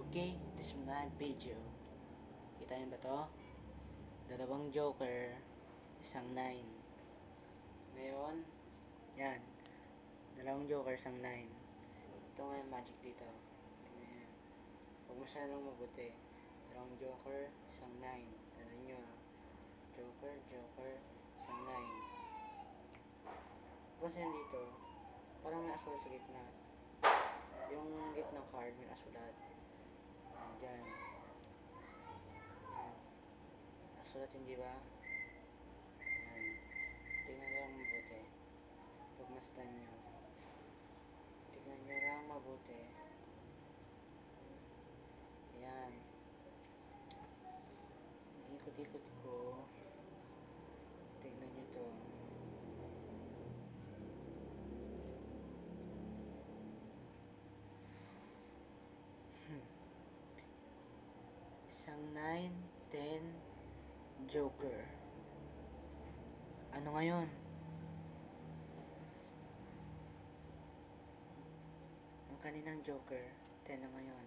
Okay, this mad video. Kita niyo ba to? Dalawang joker, isang 9. Ngayon, yan. Dalawang joker, isang 9. Ito nga yung magic dito. Tingnan niyo. Huwag masyadong mabuti. Dalawang joker, isang 9. Tingnan niyo. Joker, joker, isang 9. Tapos yan dito, parang may asul sa gitna. Yung gitna card, may asulat. Diyan. Yan. Asulat, hindi ba? Yan. Tingnan nyo lang mabuti. Pagmasdan nyo. Tingnan nyo lang mabuti. Yan. Ikot-ikot ko. Tingnan nyo to. Isang 9, 10, joker. Ano ngayon? Ang kaninang joker, 10 na ngayon.